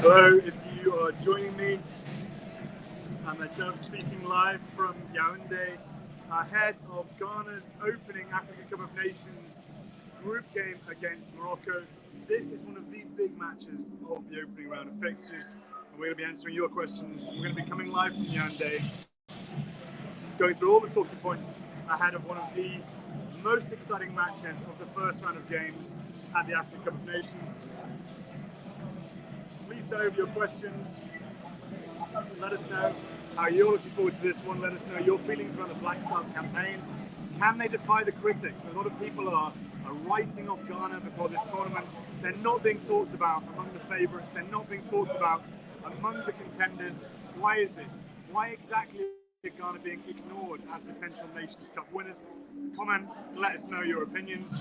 Hello, if you are joining me, I'm a Dove speaking live from Yaoundé, ahead of Ghana's opening African Cup of Nations group game against Morocco. This is one of the big matches of the opening round of fixtures, and we're going to be answering your questions. We're going to be coming live from Yaoundé, going through all the talking points ahead of one of the most exciting matches of the first round of games at the African Cup of Nations. Please send over your questions. Let us know how you're looking forward to this one. Let us know your feelings about the Black Stars campaign. Can they defy the critics? A lot of people are writing off Ghana before this tournament. They're not being talked about among the favourites. They're not being talked about among the contenders. Why is this? Why exactly are Ghana being ignored as potential Nations Cup winners? Comment, let us know your opinions.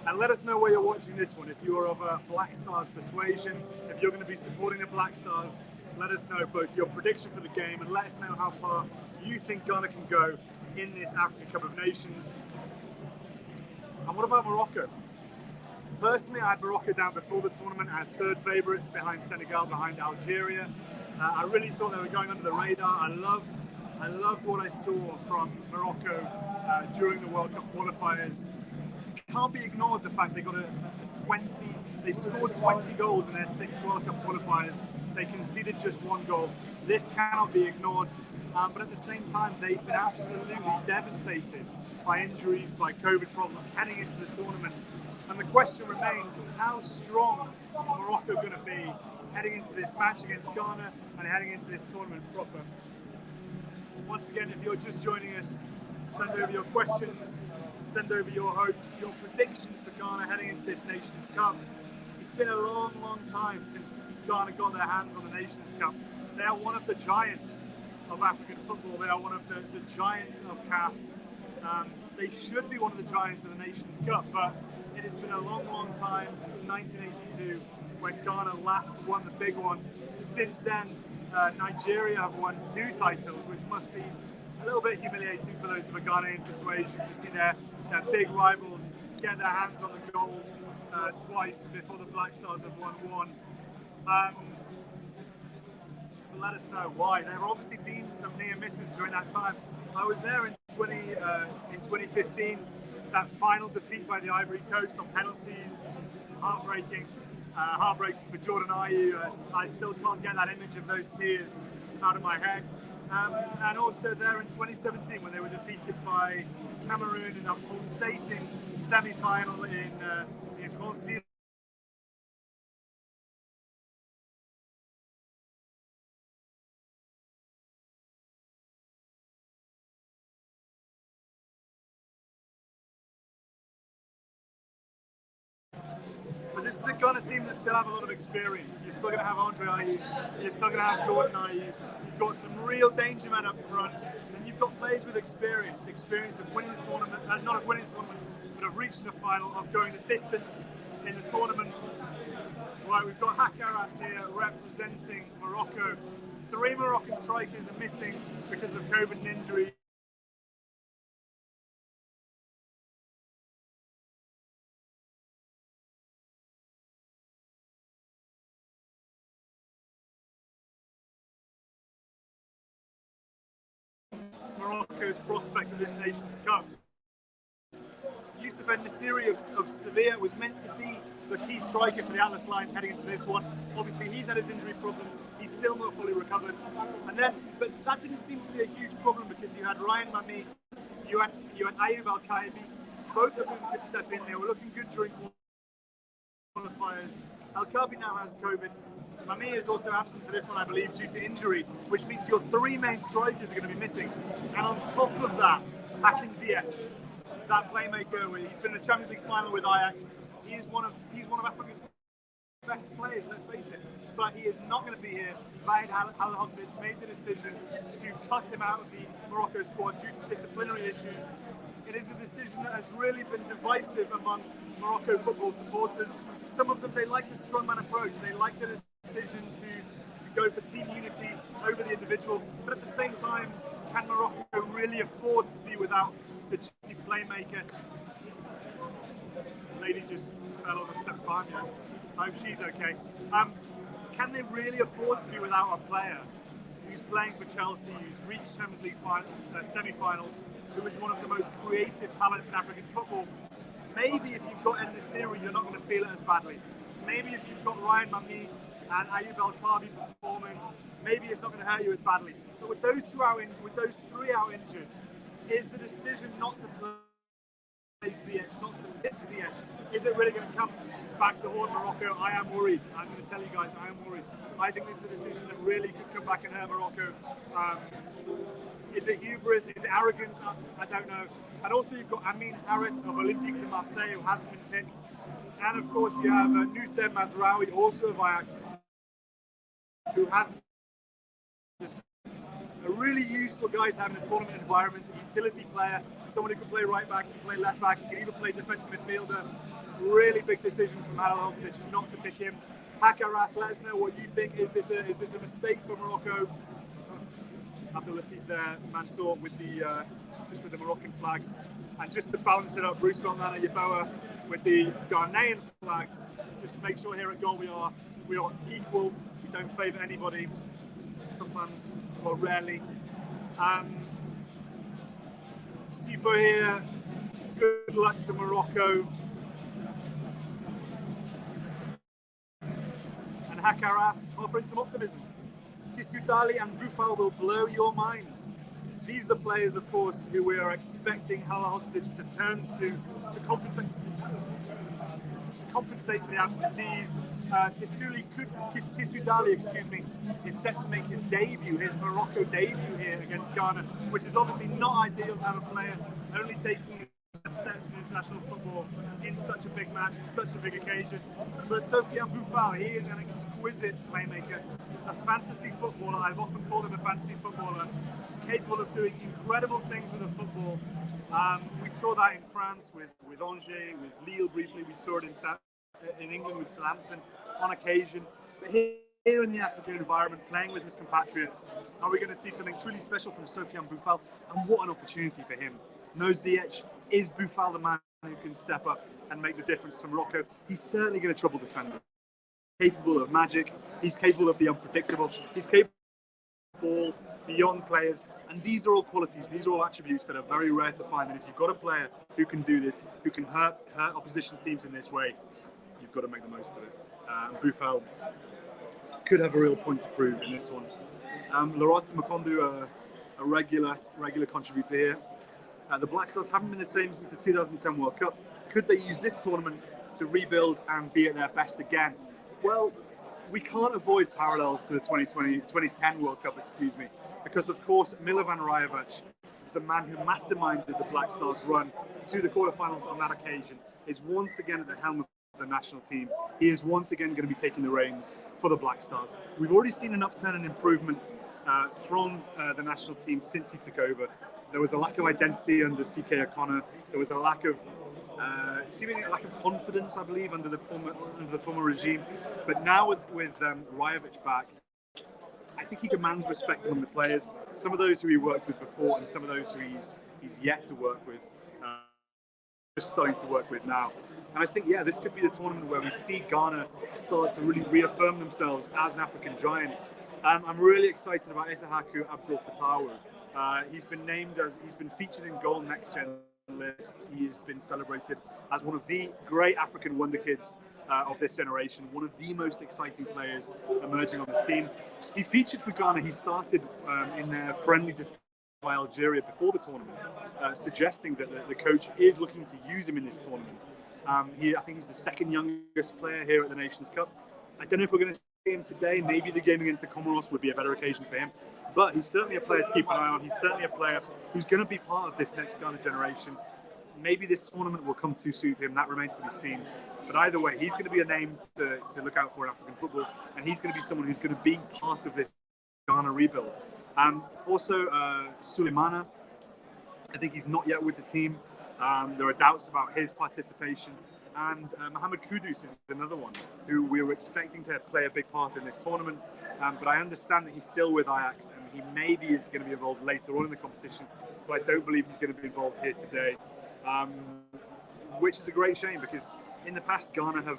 And let us know where you're watching this one. If you are of a Black Stars persuasion, if you're going to be supporting the Black Stars, let us know both your prediction for the game and let us know how far you think Ghana can go in this African Cup of Nations. And what about Morocco? Personally, I had Morocco down before the tournament as third favourites behind Senegal, behind Algeria. I really thought they were going under the radar. I loved what I saw from Morocco during the World Cup qualifiers. Can't be ignored the fact they got they scored 20 goals in their 6 World Cup qualifiers. They conceded just 1 goal. This cannot be ignored. But at the same time, they've been absolutely devastated by injuries, by COVID problems heading into the tournament. And the question remains, how strong are Morocco going to be heading into this match against Ghana and heading into this tournament proper? Once again, if you're just joining us, send over your questions. Send over your hopes, your predictions for Ghana heading into this Nations Cup. It's been a long, long time since Ghana got their hands on the Nations Cup. They are one of the giants of African football. They are one of the giants of CAF. They should be one of the giants of the Nations Cup, but it has been a long, long time since 1982 when Ghana last won the big one. Since then, Nigeria have won 2 titles, which must be a little bit humiliating for those of a Ghanaian persuasion to see their big rivals get their hands on the gold twice before the Black Stars have won 1. But let us know why. There have obviously been some near misses during that time. I was there in 2015, that final defeat by the Ivory Coast on penalties, heartbreaking for Jordan Ayew. I still can't get that image of those tears out of my head. And also there in 2017 when they were defeated by Cameroon in a pulsating semi-final in Franceville. But this is a Ghana team that still have a lot of experience. You're still going to have Andre Ayew, you're still going to have Jordan Ayew. You've got some real danger men up front, and you've got players with experience of winning the tournament, not of winning the tournament, but of reaching the final, of going the distance in the tournament. Right, we've got Hakaras here representing Morocco. 3 Moroccan strikers are missing because of COVID and injury. Morocco's prospects in this Nations Cup. Youssef En-Nesyri of Sevilla was meant to be the key striker for the Atlas Lions heading into this one. Obviously, he's had his injury problems. He's still not fully recovered. But that didn't seem to be a huge problem because you had Ryan Mami, you had Ayoub Al-Kaibi, both of whom could step in. They were looking good during qualifiers. Al-Kaibi now has COVID. Mami is also absent for this one, I believe, due to injury, which means your 3 main strikers are going to be missing. And on top of that, Hakim Ziyech, that playmaker, he's been in the Champions League final with Ajax. He's one of Africa's best players, let's face it. But he is not going to be here. Vahid Al-Hodzic made the decision to cut him out of the Morocco squad due to disciplinary issues. It is a decision that has really been divisive among Morocco football supporters. Some of them, they like the strongman approach. They like the decision to go for team unity over the individual. But at the same time, can Morocco really afford to be without the Chelsea playmaker? The lady just fell on Stefania. I hope she's okay. Can they really afford to be without a player who's playing for Chelsea, who's reached Champions League semi-finals, who is one of the most creative talents in African football? Maybe if you've got En-Nesyri, you're not going to feel it as badly. Maybe if you've got Ryan Mami and Ayoub El-Kabi performing, maybe it's not going to hurt you as badly. But with those three out injured, is the decision not to play Ziyech, not to pick Ziyech, is it really going to come back to haunt Morocco? I am worried. I'm going to tell you guys, I am worried. I think this is a decision that really could come back and hurt Morocco. Is it hubris? Is it arrogance? I don't know. And also you've got Amin Harit of Olympique de Marseille, who hasn't been picked. And of course you have Nusayr Mazraoui, also of Ajax, who has a really useful guy to have in a tournament environment, a utility player, someone who can play right back, can play left back, can even play defensive midfielder. Really big decision from Halilhodžić not to pick him. Hakaras, let us know what you think. Is this a mistake for Morocco? Abdul Latif there, Mansour with the just with the Moroccan flags, and just to balance it up, Bruce Rondana Yeboah with the Ghanaian flags. Just to make sure here at goal we are equal. We don't favour anybody. Sometimes, or rarely. Sifo here. Good luck to Morocco. And Hakaras offering some optimism. Tissoudali and Boufal will blow your minds. These are the players, of course, who we are expecting Halilhodžić to turn to compensate for the absentees. Tissoudali, is set to make his debut, his Morocco debut here against Ghana, which is obviously not ideal to have a player only taking steps in international football in such a big match, in such a big occasion. But Sofiane Boufal, he is an exquisite playmaker, a fantasy footballer. I've often called him a fantasy footballer, capable of doing incredible things with a football. We saw that in France with Angers, with Lille briefly. We saw it in England with Southampton on occasion. But here in the African environment, playing with his compatriots, are we going to see something truly special from Sofiane Boufal? And what an opportunity for him. No Ziyech. Is Boufal the man who can step up and make the difference for Morocco? He's certainly going to trouble defenders. Capable of magic. He's capable of the unpredictable. He's capable of ball beyond players. And these are all qualities, these are all attributes that are very rare to find. And if you've got a player who can do this, who can hurt opposition teams in this way, you've got to make the most of it. Boufal could have a real point to prove in this one. Laurent Makondu, a regular contributor here. The Black Stars haven't been the same since the 2010 World Cup. Could they use this tournament to rebuild and be at their best again? Well, we can't avoid parallels to the 2010 World Cup, because of course Milovan Rajovic, the man who masterminded the Black Stars run to the quarterfinals on that occasion, is once again at the helm of the national team. He is once again going to be taking the reins for the Black Stars. We've already seen an upturn and improvement from the national team since he took over. There was a lack of identity under CK O'Connor. There was a lack of seemingly a lack of confidence, I believe, under the former regime. But now with Rajovic back, I think he commands respect among the players. Some of those who he worked with before, and some of those who he's yet to work with, just starting to work with now. And I think, yeah, this could be the tournament where we see Ghana start to really reaffirm themselves as an African giant. I'm really excited about Isahaku Abdul Fatawu. He's been featured in Goal Next Gen lists. He has been celebrated as one of the great African wonder kids of this generation, one of the most exciting players emerging on the scene. He featured for Ghana. He started in their friendly defeat by Algeria before the tournament, suggesting that the coach is looking to use him in this tournament. I think he's the second youngest player here at the Nations Cup. I don't know if we're going to see him today. Maybe the game against the Comoros would be a better occasion for him. But he's certainly a player to keep an eye on. He's certainly a player who's going to be part of this next Ghana generation. Maybe this tournament will come too soon for him. That remains to be seen. But either way, he's going to be a name to look out for in African football. And he's going to be someone who's going to be part of this Ghana rebuild. Also, Suleimana, I think he's not yet with the team. There are doubts about his participation. And Mohamed Kudus is another one who we were expecting to play a big part in this tournament. But I understand that he's still with Ajax and he maybe is going to be involved later on in the competition. But I don't believe he's going to be involved here today, which is a great shame because in the past, Ghana have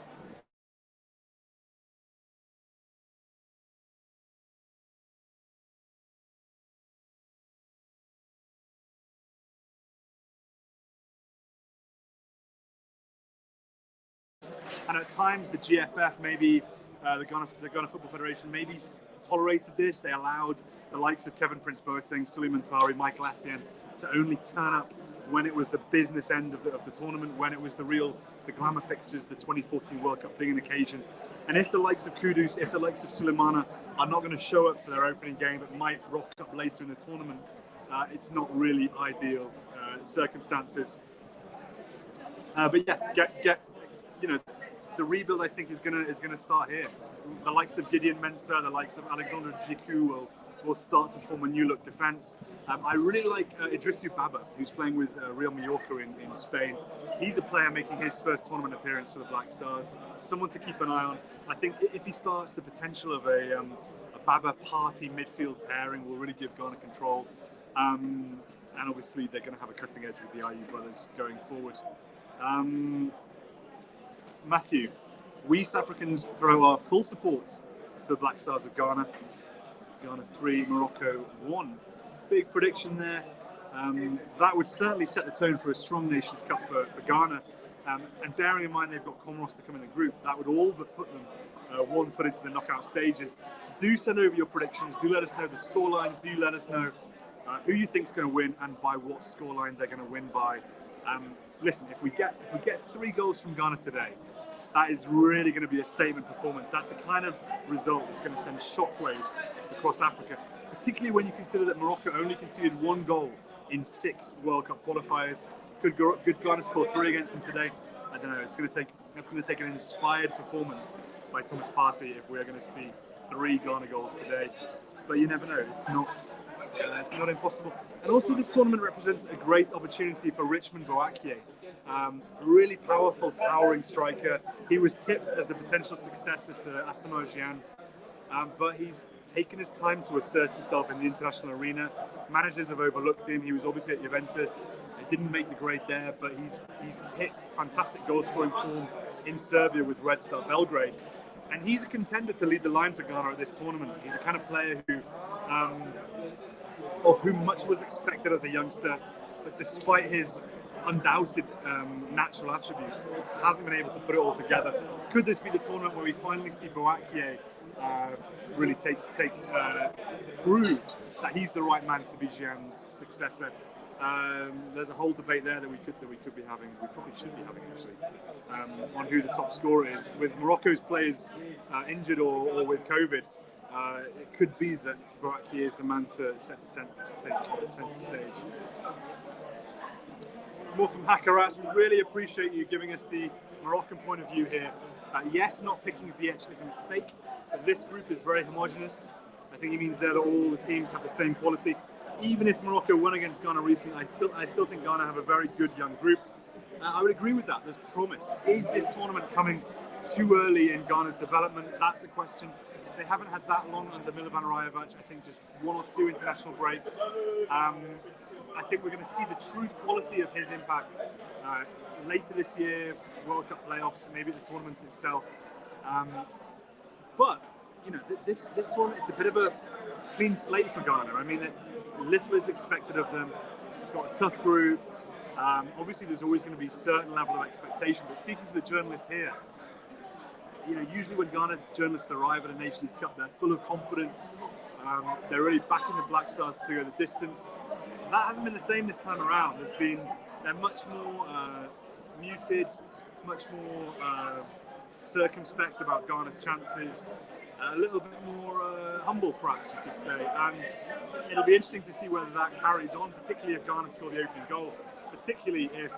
and at times the GFF, maybe the Ghana Football Federation, maybe tolerated this. They allowed the likes of Kevin Prince Boateng, Suleiman Tari, Michael Essien to only turn up when it was the business end of the tournament, when it was the glamour fixtures, the 2014 World Cup being an occasion. And if the likes of Kudus, if the likes of Suleimana are not going to show up for their opening game, but might rock up later in the tournament, it's not really ideal circumstances. But yeah, the rebuild I think is gonna start here. The likes of Gideon Mensah, the likes of Alexander Djikou will start to form a new look defence. I really like Idrissou Baba, who's playing with Real Mallorca in Spain. He's a player making his first tournament appearance for the Black Stars. Someone to keep an eye on. I think if he starts, the potential of a Baba Party midfield pairing will really give Ghana control. And obviously they're going to have a cutting edge with the Ayew brothers going forward. Matthew, we East Africans throw our full support to the Black Stars of Ghana. Ghana 3, Morocco 1. Big prediction there. That would certainly set the tone for a strong Nations Cup for Ghana. And bearing in mind they've got Comoros to come in the group, that would all but put them 1 foot into the knockout stages. Do send over your predictions. Do let us know the scorelines. Do let us know who you think is going to win and by what scoreline they're going to win by. Listen, if we get 3 goals from Ghana today, that is really going to be a statement performance. That's the kind of result that's going to send shockwaves across Africa, particularly when you consider that Morocco only conceded 1 goal in 6 World Cup qualifiers. Could Ghana score 3 against them today? I don't know. That's going to take an inspired performance by Thomas Partey if we are going to see 3 Ghana goals today. But you never know. It's not impossible. And also, this tournament represents a great opportunity for Richmond Boakye. A really powerful, towering striker. He was tipped as the potential successor to Asamoah Gyan, but he's taken his time to assert himself in the international arena. Managers have overlooked him. He was obviously at Juventus. It didn't make the grade there, but he's hit fantastic goal-scoring form in Serbia with Red Star Belgrade. And he's a contender to lead the line for Ghana at this tournament. He's the kind of player of whom much was expected as a youngster, but despite his undoubted natural attributes, hasn't been able to put it all together. Could this be the tournament where we finally see Boakye really prove that he's the right man to be Gyan's successor? There's a whole debate there that we could be having. We probably should be having actually on who the top scorer is. With Morocco's players injured or with COVID, it could be that Boakye is the man to take centre stage. More from Hakaras. We really appreciate you giving us the Moroccan point of view here. Yes, not picking Ziyech is a mistake, but this group is very homogenous. I think it means that all the teams have the same quality. Even if Morocco won against Ghana recently, I still think Ghana have a very good young group. I would agree with that. There's promise. Is this tournament coming too early in Ghana's development? That's the question. They haven't had that long under Milovan Rajovac. I think just 1 or 2 international breaks. I think we're going to see the true quality of his impact later this year, World Cup playoffs, maybe the tournament itself. But you know, this tournament is a bit of a clean slate for Ghana. I mean, little is expected of them. They've got a tough group. Obviously, there's always going to be a certain level of expectation. But speaking to the journalists here, you know, usually when Ghana journalists arrive at a Nations Cup, they're full of confidence. They're really backing the Black Stars to go the distance. That hasn't been the same this time around. They're much more muted, much more circumspect about Ghana's chances, a little bit more humble, perhaps you could say. And it'll be interesting to see whether that carries on, particularly if Ghana score the opening goal. Particularly if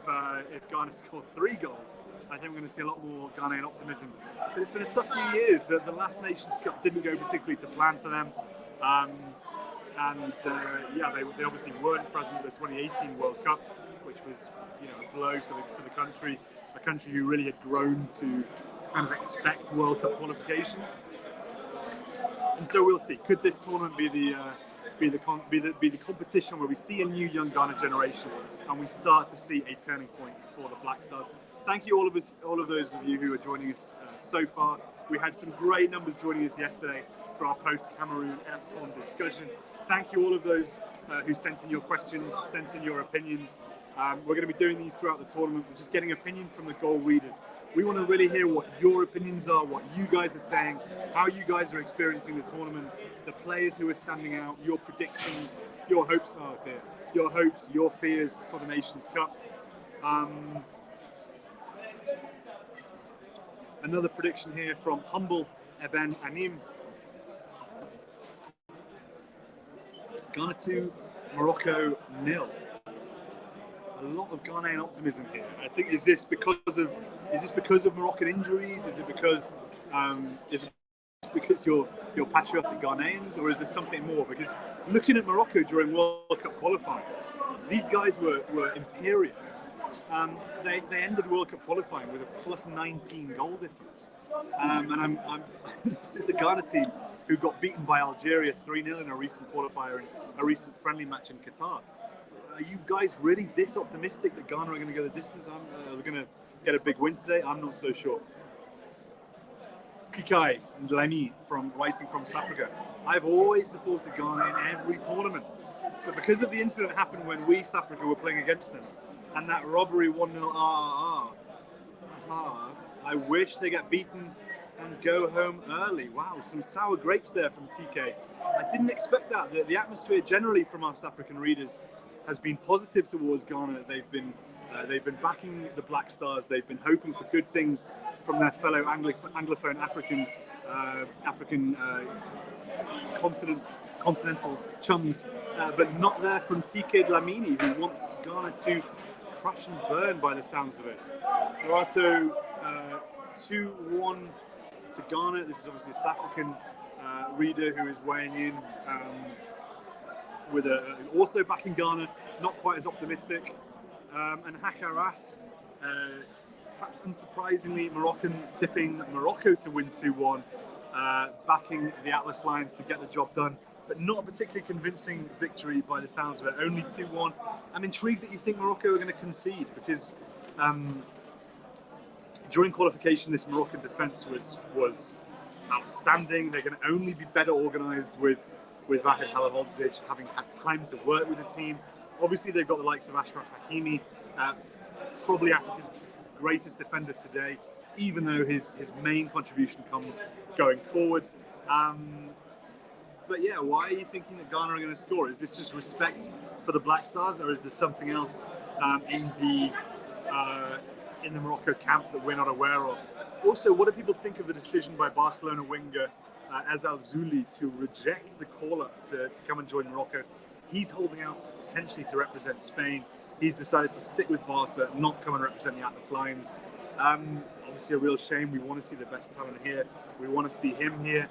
Ghana scored 3 goals, I think we're going to see a lot more Ghanaian optimism. But it's been a tough few years. The last Nations Cup didn't go particularly to plan for them. They obviously weren't present at the 2018 World Cup, which was, you know, a blow for the country, a country who really had grown to kind of expect World Cup qualification. And so we'll see. Could this tournament be the competition where we see a new young Ghana generation and we start to see a turning point for the Black Stars? thank you all of those of you who are joining us so far. We had some great numbers joining us yesterday for our post-Cameroon Afcon discussion. Thank you all of those who sent in your questions, sent in your opinions. We're going to be doing these throughout the tournament. We're just getting opinion from the goal readers. We want to really hear what your opinions are, what you guys are saying, how you guys are experiencing the tournament, the players who are standing out, your predictions, your hopes, your fears for the Nations Cup. Another prediction here from Humble Eben Anim. Ghana 2, Morocco 0. A lot of Ghanaian optimism here. I think is this because of Moroccan injuries? Is it because you're patriotic Ghanaians, or is there something more? Because looking at Morocco during World Cup qualifying, these guys were imperious. They ended World Cup qualifying with a plus 19 goal difference, and this is the Ghana team who got beaten by Algeria 3-0 in a recent qualifier in a recent friendly match in Qatar. Are you guys really this optimistic that Ghana are going to go the distance? We're going to get a big win today? I'm not so sure. Kikai Ndlemi writing from South Africa. I've always supported Ghana in every tournament, but because of the incident that happened when we, South Africa, were playing against them, and that robbery 1-0 I wish they get beaten and go home early. Wow, some sour grapes there from TK. I didn't expect that. The atmosphere generally from our South African readers has been positive towards Ghana. They've been backing the Black Stars. They've been hoping for good things from their fellow Anglophone African continental chums, but not there from TK Dlamini, who wants Ghana to crash and burn by the sounds of it. Lorato 2-1 to Ghana. This is obviously a South African reader who is weighing in with also backing Ghana, not quite as optimistic. And Hakaras, perhaps unsurprisingly, Moroccan tipping Morocco to win 2-1, backing the Atlas Lions to get the job done, but not a particularly convincing victory by the sounds of it, only 2-1. I'm intrigued that you think Morocco are going to concede, because during qualification this Moroccan defence was outstanding. They're going to only be better organised with Vahid Halilhodzic having had time to work with the team. Obviously, they've got the likes of Ashraf Hakimi, probably Africa's greatest defender today, even though his main contribution comes going forward. But yeah, why are you thinking that Ghana are going to score? Is this just respect for the Black Stars, or is there something else in the Morocco camp that we're not aware of? Also, what do people think of the decision by Barcelona winger Azal Zuli to reject the call-up to come and join Morocco? He's holding out potentially to represent Spain. He's decided to stick with Barca, not come and represent the Atlas Lions. Obviously a real shame. We want to see the best talent here. We want to see him here,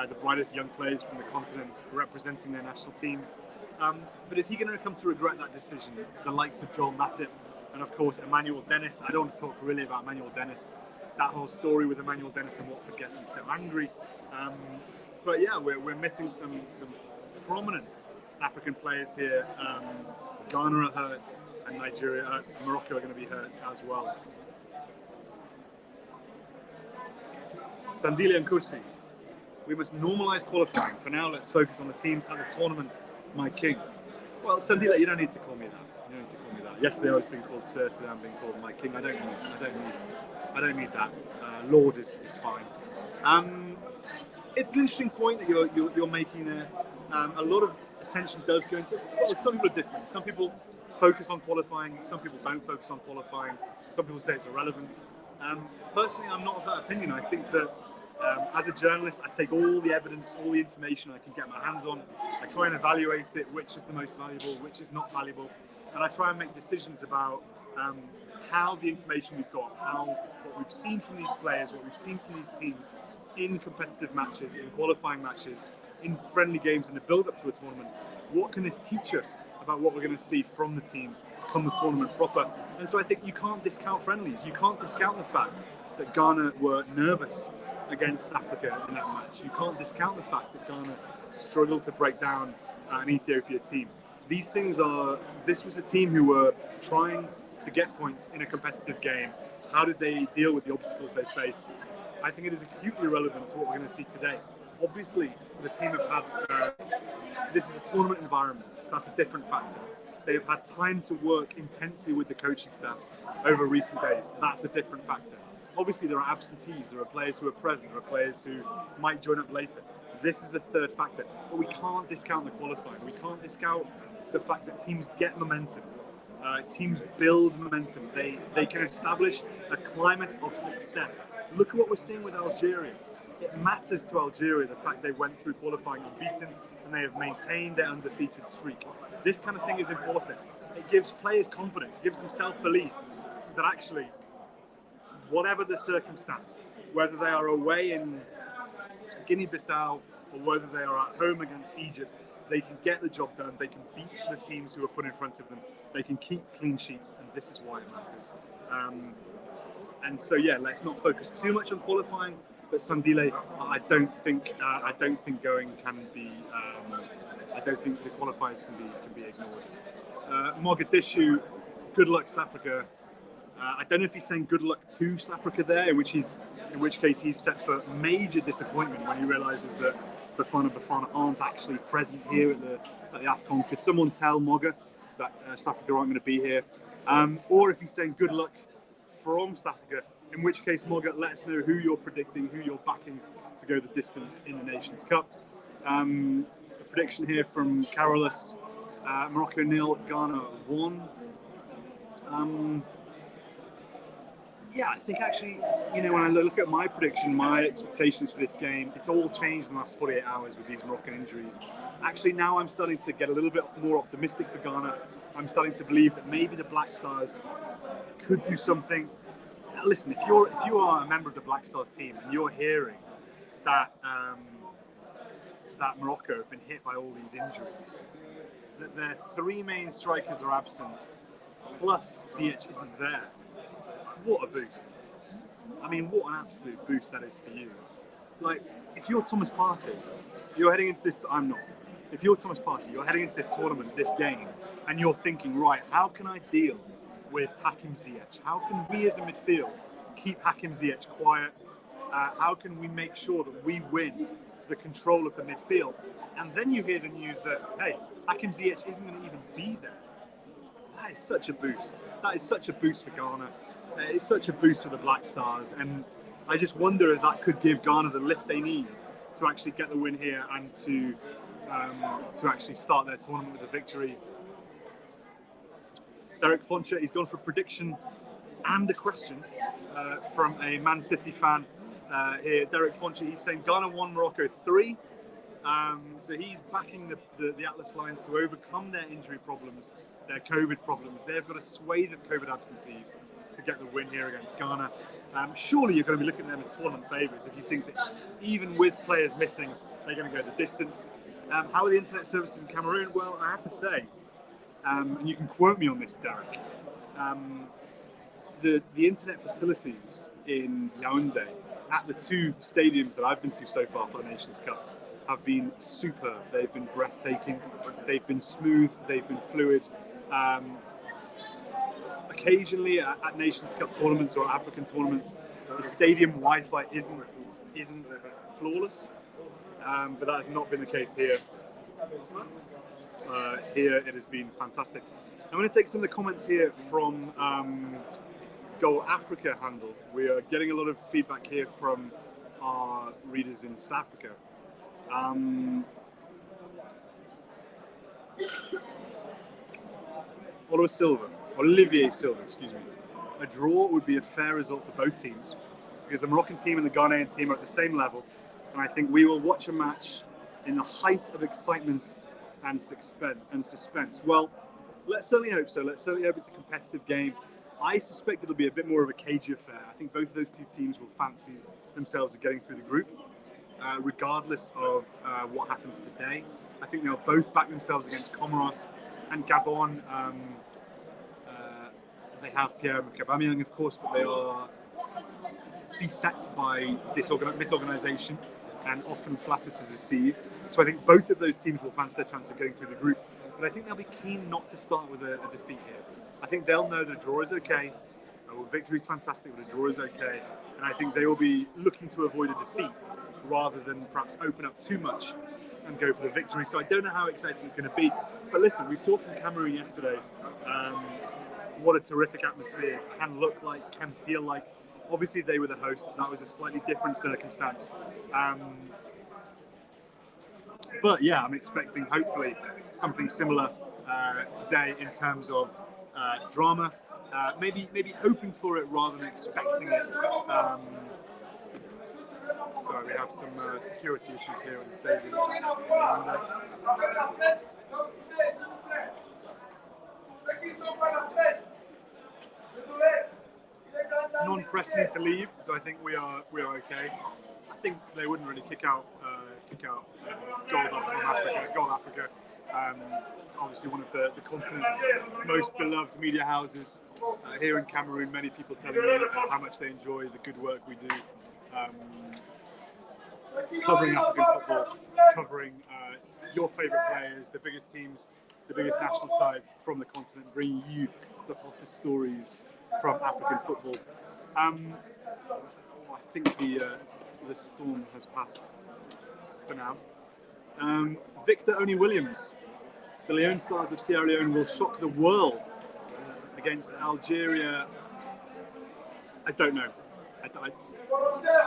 the brightest young players from the continent representing their national teams. But is he going to come to regret that decision? The likes of Joel Matip and of course Emmanuel Dennis. I don't want to talk really about Emmanuel Dennis. That whole story with Emmanuel Dennis and what gets me so angry. But yeah, we're missing some prominent African players here. Ghana are hurt, and Morocco are going to be hurt as well. Sandile and Kursi, we must normalise qualifying. For now, let's focus on the teams at the tournament, my king. Well, Sandile, you don't need to call me that. You don't need to call me that. Yesterday I was being called Sir, today I'm being called my king. I don't need that. Lord is fine. It's an interesting point that you're making there. A lot of attention does go into. Well, some people are different. Some people focus on qualifying. Some people don't focus on qualifying. Some people say it's irrelevant. Personally, I'm not of that opinion. I think that as a journalist, I take all the evidence, all the information I can get my hands on. I try and evaluate it, which is the most valuable, which is not valuable, and I try and make decisions about how the information we've got, what we've seen from these players, what we've seen from these teams in competitive matches, in qualifying matches, in friendly games, in the build-up to a tournament. What can this teach us about what we're going to see from the team come the tournament proper? And so I think you can't discount friendlies. You can't discount the fact that Ghana were nervous against Africa in that match. You can't discount the fact that Ghana struggled to break down an Ethiopia team. These things are, this was a team who were trying to get points in a competitive game, How did they deal with the obstacles they faced? I think it is acutely relevant to what we're going to see today. Obviously, the team have had, this is a tournament environment, so that's a different factor. They've had time to work intensely with the coaching staffs over recent days. That's a different factor. Obviously, there are absentees, there are players who are present, there are players who might join up later. This is a third factor, but we can't discount the qualifying. We can't discount the fact that teams get momentum. Teams build momentum. They can establish a climate of success. Look at what we're seeing with Algeria. It matters to Algeria the fact they went through qualifying unbeaten and they have maintained their undefeated streak. This kind of thing is important. It gives players confidence, it gives them self-belief that actually, whatever the circumstance, whether they are away in Guinea-Bissau or whether they are at home against Egypt, they can get the job done, they can beat the teams who are put in front of them, they can keep clean sheets, and this is why it matters. And so, yeah, let's not focus too much on qualifying, but Sandile, I don't think going can be. I don't think the qualifiers can be ignored. Mogadishu, good luck, South Africa. I don't know if he's saying good luck to South Africa there, in which case he's set for major disappointment when he realises that Bafana aren't actually present here at the Afcon. Could someone tell Moga that South Africa aren't going to be here? Or if he's saying good luck from South Africa, in which case, Moga, let us know who you're predicting, who you're backing to go the distance in the Nations Cup. A prediction here from Carolus, Morocco 0, Ghana 1. Yeah, I think actually, when I look at my prediction, my expectations for this game, it's all changed in the last 48 hours with these Moroccan injuries. Actually, now I'm starting to get a little bit more optimistic for Ghana. I'm starting to believe that maybe the Black Stars could do something. Listen, if you are a member of the Black Stars team and you're hearing that that Morocco have been hit by all these injuries, that their three main strikers are absent, plus Ziyech isn't there, what a boost! I mean, what an absolute boost that is for you. Like, if you're Thomas Partey, you're heading into this. I'm not. If you're Thomas Partey, you're heading into this tournament, this game, and you're thinking, right, how can I deal with Hakim Ziyech? How can we as a midfield keep Hakim Ziyech quiet? How can we make sure that we win the control of the midfield? And then you hear the news that, hey, Hakim Ziyech isn't going to even be there. That is such a boost. That is such a boost for Ghana. It's such a boost for the Black Stars. And I just wonder if that could give Ghana the lift they need to actually get the win here and to actually start their tournament with a victory. Derek Foncher, he's gone for a prediction and a question from a Man City fan here. Derek Foncher, he's saying Ghana 1, Morocco 3. So he's backing the Atlas Lions to overcome their injury problems, their COVID problems. They've got a swathe of COVID absentees to get the win here against Ghana. Surely you're going to be looking at them as tournament favourites if you think that even with players missing, they're going to go the distance. How are the internet services in Cameroon? Well, I have to say, and you can quote me on this, Derek, the internet facilities in Yaoundé at the two stadiums that I've been to so far for the Nations Cup have been superb. They've been breathtaking, they've been smooth, they've been fluid. Occasionally at Nations Cup tournaments or African tournaments, the stadium Wi-Fi isn't flawless, but that has not been the case here. Here it has been fantastic. I'm going to take some of the comments here from Goal Africa handle. We are getting a lot of feedback here from our readers in South Africa. Olivier Silva, excuse me. A draw would be a fair result for both teams because the Moroccan team and the Ghanaian team are at the same level, and I think we will watch a match in the height of excitement and suspense. Well, let's certainly hope so. Let's certainly hope it's a competitive game. I suspect it'll be a bit more of a cagey affair. I think both of those two teams will fancy themselves at getting through the group, regardless of what happens today. I think they'll both back themselves against Comoros and Gabon. They have Pierre Aubameyang, of course, but they are beset by disorganisation and often flattered to deceive. So I think both of those teams will fancy their chance of getting through the group. But I think they'll be keen not to start with a defeat here. I think they'll know the draw is okay. A victory is fantastic, but a draw is okay. And I think they will be looking to avoid a defeat rather than perhaps open up too much and go for the victory. So I don't know how exciting it's going to be. But listen, we saw from Cameroon yesterday what a terrific atmosphere can look like, can feel like. Obviously, they were the hosts. That was a slightly different circumstance. But yeah, I'm expecting hopefully something similar today in terms of drama. Maybe hoping for it rather than expecting it. Sorry, we have some security issues here at the stadium. Non-press need to leave, so I think we are okay. I think they wouldn't really kick out Goal Africa. Obviously one of the continent's most beloved media houses. Here in Cameroon, many people telling me how much they enjoy the good work we do, covering African football, covering your favourite players, the biggest teams, the biggest national sides from the continent, bringing you the hottest stories from African football. I think the storm has passed for now. Victor Oni Williams, the Leone Stars of Sierra Leone will shock the world against Algeria. I don't know.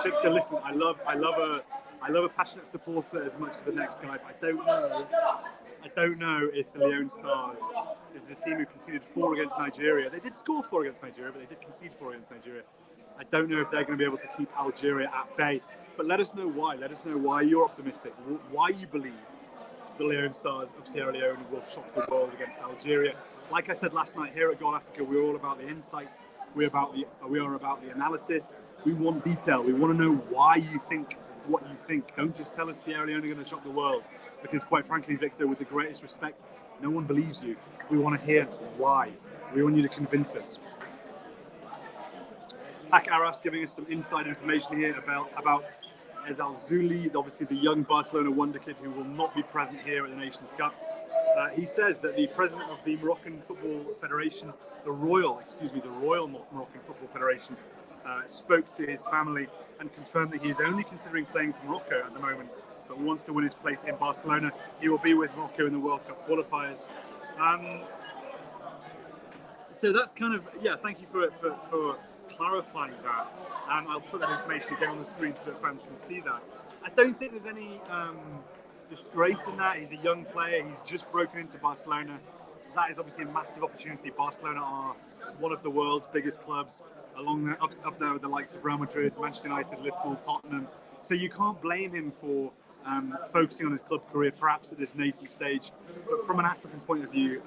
Victor, listen, I love a passionate supporter as much as the next guy, but I don't know if the Leone Stars is a team who conceded 4 against Nigeria. They did score 4 against Nigeria, but they did concede 4 against Nigeria. I don't know if they're going to be able to keep Algeria at bay. But let us know why. Let us know why you're optimistic, why you believe the Leone Stars of Sierra Leone will shock the world against Algeria. Like I said last night here at Goal Africa, we're all about the insight. We are about the analysis. We want detail. We want to know why you think what you think. Don't just tell us Sierra Leone are going to shock the world. Because quite frankly, Victor, with the greatest respect, no one believes you. We want to hear why. We want you to convince us. Hak Arras giving us some inside information here about Ezal Zouli, obviously the young Barcelona wonder kid who will not be present here at the Nations Cup. He says that the president of the Moroccan Football Federation, the Royal Moroccan Football Federation, spoke to his family and confirmed that he is only considering playing for Morocco at the moment, but wants to win his place in Barcelona. He will be with Morocco in the World Cup qualifiers. So that's kind of, yeah, thank you for clarifying that. I'll put that information again on the screen so that fans can see that. I don't think there's any disgrace in that. He's a young player. He's just broken into Barcelona. That is obviously a massive opportunity. Barcelona are one of the world's biggest clubs, up there with the likes of Real Madrid, Manchester United, Liverpool, Tottenham. So you can't blame him for focusing on his club career, perhaps at this nascent stage. But from an African point of view,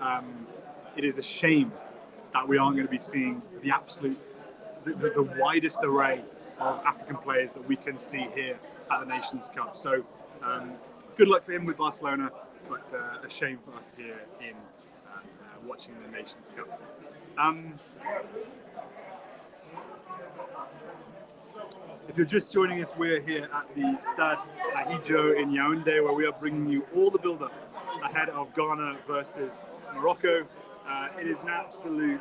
it is a shame that we aren't going to be seeing the widest array of African players that we can see here at the Nations Cup. So good luck for him with Barcelona, but a shame for us here in watching the Nations Cup. If you're just joining us, we're here at the Stade Ahidjo in Yaoundé, where we are bringing you all the build-up ahead of Ghana versus Morocco. It is an absolute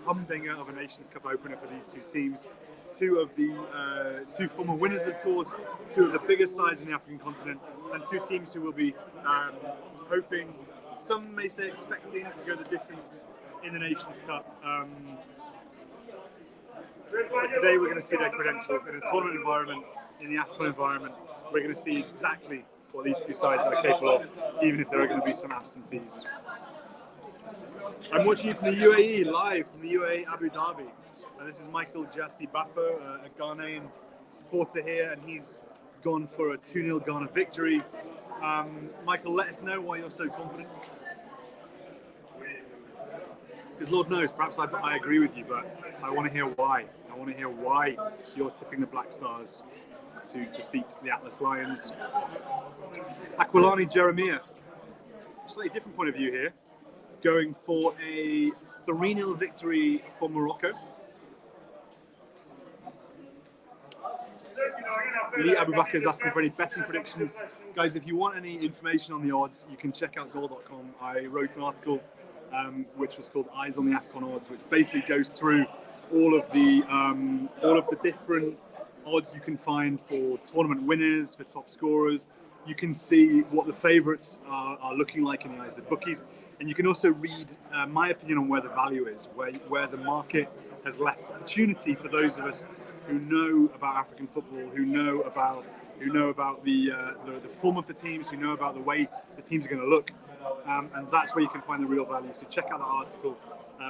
humdinger of a Nations Cup opener for these two teams. Two of the two former winners, of course, two of the biggest sides in the African continent, and two teams who will be hoping, some may say expecting, to go the distance in the Nations Cup. But today we're going to see their credentials in a tournament environment, in the Afcon environment. We're going to see exactly what these two sides are capable of, even if there are going to be some absentees. I'm watching you from the UAE, live from the UAE Abu Dhabi. This is Michael Jassi Bafo, a Ghanaian supporter here, and he's gone for a 2-0 Ghana victory. Michael, let us know why you're so confident. Because Lord knows, perhaps I agree with you, but I want to hear why. I want to hear why you're tipping the Black Stars to defeat the Atlas Lions. Aquilani Jeremiah, slightly different point of view here, going for a 3-0 victory for Morocco. Lee Abubakar is asking for any betting predictions. Guys, if you want any information on the odds, you can check out goal.com. I wrote an article which was called Eyes on the Afcon Odds, which basically goes through all of the different odds you can find for tournament winners, for top scorers. You can see what the favourites are looking like in the eyes of the bookies, and you can also read my opinion on where the value is, where the market has left opportunity for those of us who know about African football, who know about the form of the teams, who know about the way the teams are going to look, and that's where you can find the real value. So check out that article.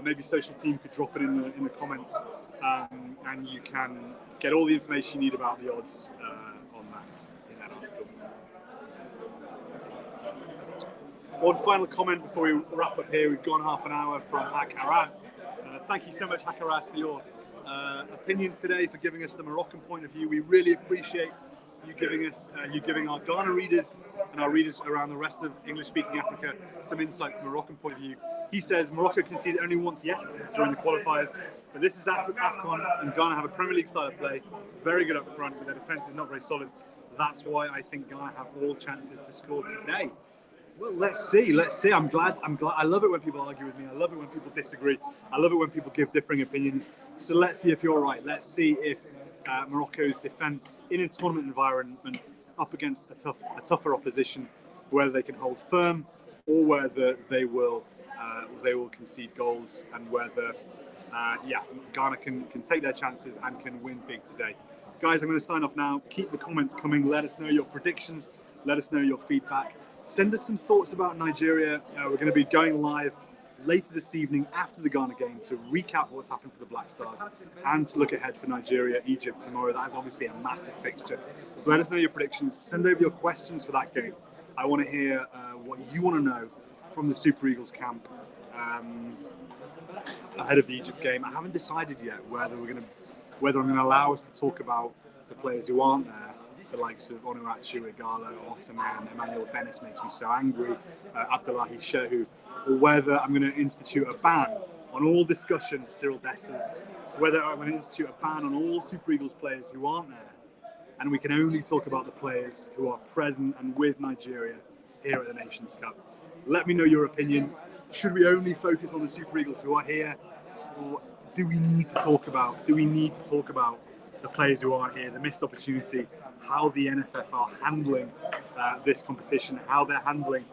Maybe Social Team could drop it in the comments, and you can get all the information you need about the odds on that in that article. One final comment before we wrap up here. We've gone half an hour from Hak Haras. Thank you so much, Hak Haras, for your opinions today, for giving us the Moroccan point of view. We really appreciate you giving our Ghana readers and our readers around the rest of English-speaking Africa some insight from a Moroccan point of view. He says Morocco conceded only once, yes, this is during the qualifiers, but this is Afcon, and Ghana have a Premier League style of play, very good up front, but their defence is not very solid. That's why I think Ghana have all chances to score today. Well, let's see. I'm glad. I love it when people argue with me. I love it when people disagree. I love it when people give differing opinions. So let's see if you're right. Let's see if Morocco's defence in a tournament environment up against a tougher opposition, whether they can hold firm or whether they will concede goals, and whether Ghana can take their chances and can win big today. Guys, I'm going to sign off now. Keep the comments coming. Let us know your predictions. Let us know your feedback. Send us some thoughts about Nigeria. We're going to be going live later this evening after the Ghana game to recap what's happened for the Black Stars and to look ahead for Nigeria, Egypt tomorrow. That is obviously a massive fixture. So let us know your predictions. Send over your questions for that game. I want to hear what you want to know from the Super Eagles camp ahead of the Egypt game. I haven't decided yet whether I'm going to allow us to talk about the players who aren't there. The likes of Onuachu, Igalo, Osimhen, Emmanuel Dennis makes me so angry, Abdullahi Shehu, or whether I'm going to institute a ban on all discussion of Cyril Dessers, whether I'm going to institute a ban on all Super Eagles players who aren't there, and we can only talk about the players who are present and with Nigeria here at the Nations Cup. Let me know your opinion. Should we only focus on the Super Eagles who are here, or do we need to talk about the players who aren't here, the missed opportunity, how the NFF are handling this competition, how they're handling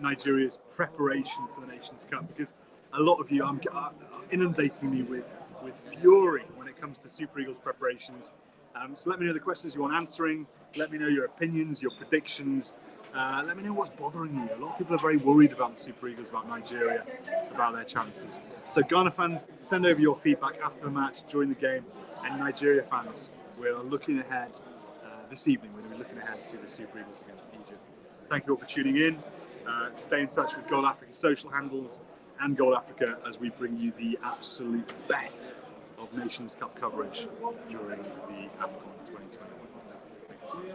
Nigeria's preparation for the Nations Cup? Because a lot of you are inundating me with fury when it comes to Super Eagles preparations. So let me know the questions you want answering. Let me know your opinions, your predictions. Let me know what's bothering you. A lot of people are very worried about the Super Eagles, about Nigeria, about their chances. So Ghana fans, send over your feedback after the match, during the game. And Nigeria fans, we're looking ahead this evening. We're going to be looking ahead to the Super Eagles against Egypt. Thank you all for tuning in. Stay in touch with Goal Africa's social handles and Goal Africa as we bring you the absolute best of Nations Cup coverage during the Afcon 2021. Thank you.